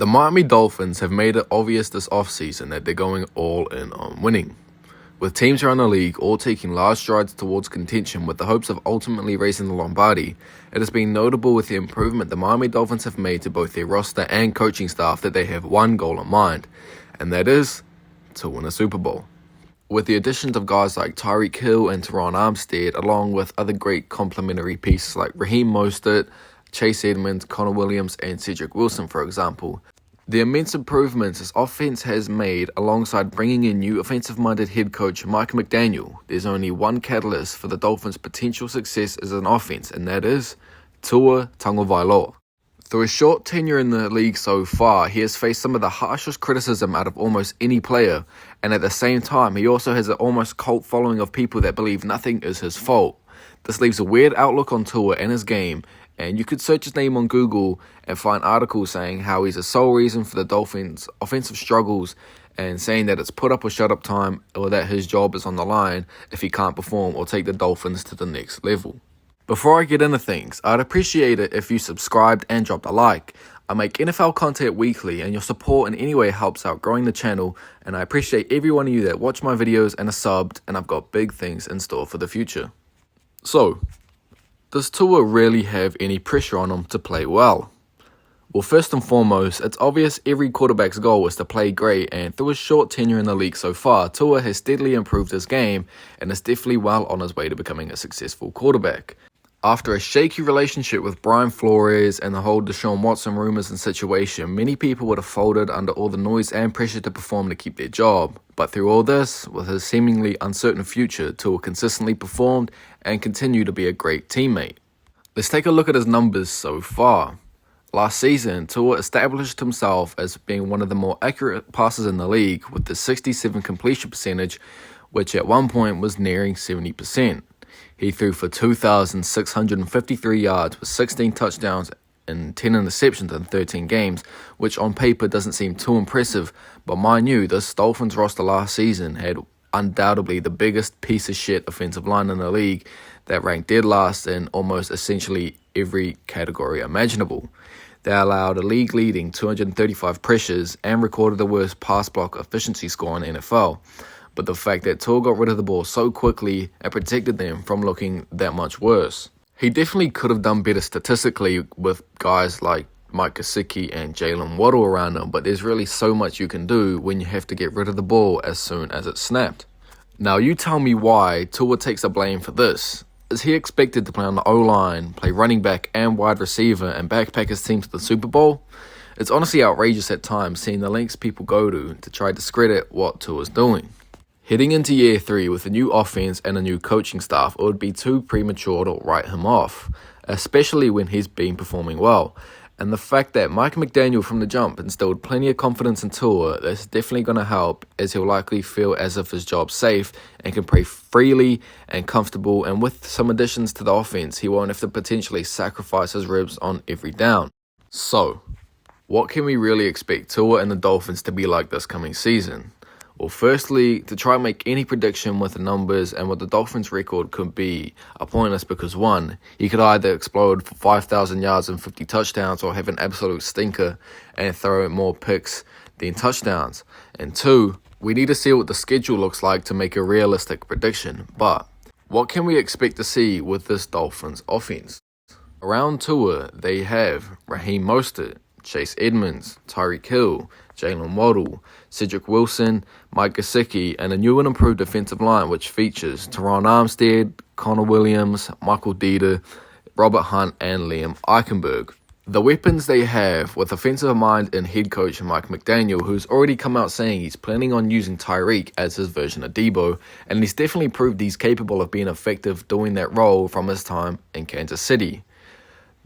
The Miami Dolphins have made it obvious this offseason that they're going all in on winning. With teams around the league all taking large strides towards contention with the hopes of ultimately raising the Lombardi, it has been notable with the improvement the Miami Dolphins have made to both their roster and coaching staff that they have one goal in mind, and that is to win a Super Bowl. With the additions of guys like Tyreek Hill and Teron Armstead, along with other great complementary pieces like Raheem Mostert, Chase Edmonds, Connor Williams, and Cedric Wilson, for example. The immense improvements this offense has made alongside bringing in new offensive-minded head coach Mike McDaniel, there's only one catalyst for the Dolphins' potential success as an offense, and that is Tua Tagovailoa. Through his short tenure in the league so far, he has faced some of the harshest criticism out of almost any player, and at the same time, he also has an almost cult following of people that believe nothing is his fault. This leaves a weird outlook on Tua and his game, and you could search his name on Google and find articles saying how he's the sole reason for the Dolphins' offensive struggles and saying that it's put up or shut up time or that his job is on the line if he can't perform or take the Dolphins to the next level. Before I get into things, I'd appreciate it if you subscribed and dropped a like. I make NFL content weekly and your support in any way helps out growing the channel, and I appreciate every one of you that watch my videos and are subbed, and I've got big things in store for the future. So, does Tua really have any pressure on him to play well? Well, first and foremost, it's obvious every quarterback's goal is to play great, and through his short tenure in the league so far, Tua has steadily improved his game and is definitely well on his way to becoming a successful quarterback. After a shaky relationship with Brian Flores and the whole Deshaun Watson rumors and situation, many people would have folded under all the noise and pressure to perform to keep their job. But through all this, with his seemingly uncertain future, Tua consistently performed and continued to be a great teammate. Let's take a look at his numbers so far. Last season, Tua established himself as being one of the more accurate passers in the league with the 67 completion percentage, which at one point was nearing 70%. He threw for 2,653 yards with 16 touchdowns and 10 interceptions in 13 games, which on paper doesn't seem too impressive, but mind you, this Dolphins roster last season had undoubtedly the biggest piece of shit offensive line in the league that ranked dead last in almost essentially every category imaginable. They allowed a league-leading 235 pressures and recorded the worst pass block efficiency score in the NFL. But the fact that Tua got rid of the ball so quickly and protected them from looking that much worse. He definitely could have done better statistically with guys like Mike Gesicki and Jalen Waddle around him, but there's really so much you can do when you have to get rid of the ball as soon as it's snapped. Now you tell me why Tua takes the blame for this. Is he expected to play on the O-line, play running back and wide receiver, and backpack his team to the Super Bowl? It's honestly outrageous at times seeing the lengths people go to try to discredit what Tua's doing. Heading into year 3 with a new offense and a new coaching staff, it would be too premature to write him off, especially when he's been performing well. And the fact that Mike McDaniel from the jump instilled plenty of confidence in Tua, that's definitely going to help, as he'll likely feel as if his job's safe and can play freely and comfortable, and with some additions to the offense, he won't have to potentially sacrifice his ribs on every down. So, what can we really expect Tua and the Dolphins to be like this coming season? Well, firstly, to try and make any prediction with the numbers and what the Dolphins' record could be are pointless because 1, he could either explode for 5,000 yards and 50 touchdowns or have an absolute stinker and throw more picks than touchdowns. And 2, we need to see what the schedule looks like to make a realistic prediction. But what can we expect to see with this Dolphins offense? Around Tua, they have Raheem Mostert, Chase Edmonds, Tyreek Hill, Jalen Waddle, Cedric Wilson, Mike Gesicki, and a new and improved defensive line which features Teron Armstead, Connor Williams, Michael Dieter, Robert Hunt, and Liam Eichenberg. The weapons they have with offensive mind and head coach Mike McDaniel, who's already come out saying he's planning on using Tyreek as his version of Debo, and he's definitely proved he's capable of being effective doing that role from his time in Kansas City.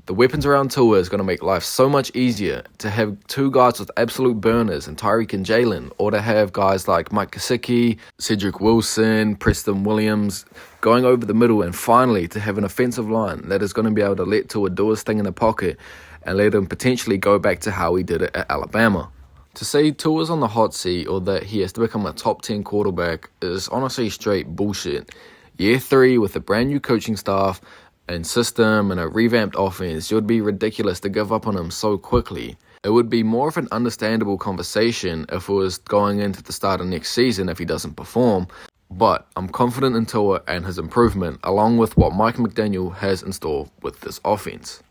The weapons around Tua is going to make life so much easier to have 2 guys with absolute burners in Tyreek and Jalen, or to have guys like Mike Gesicki, Cedric Wilson, Preston Williams going over the middle, and finally to have an offensive line that is going to be able to let Tua do his thing in the pocket and let him potentially go back to how he did it at Alabama. To say Tua's on the hot seat or that he has to become a top 10 quarterback is honestly straight bullshit. Year 3 with a brand new coaching staff and system and a revamped offense, it would be ridiculous to give up on him so quickly. It would be more of an understandable conversation if it was going into the start of next season if he doesn't perform, but I'm confident in Tua and his improvement, along with what Mike McDaniel has in store with this offense.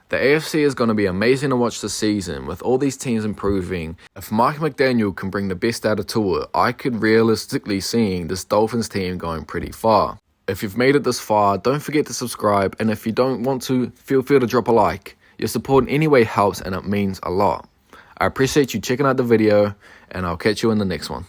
The AFC is going to be amazing to watch this season, with all these teams improving. If Mike McDaniel can bring the best out of Tua, I could realistically see this Dolphins team going pretty far. If you've made it this far, don't forget to subscribe, and if you don't want to, feel free to drop a like. Your support in any way helps and it means a lot. I appreciate you checking out the video, and I'll catch you in the next one.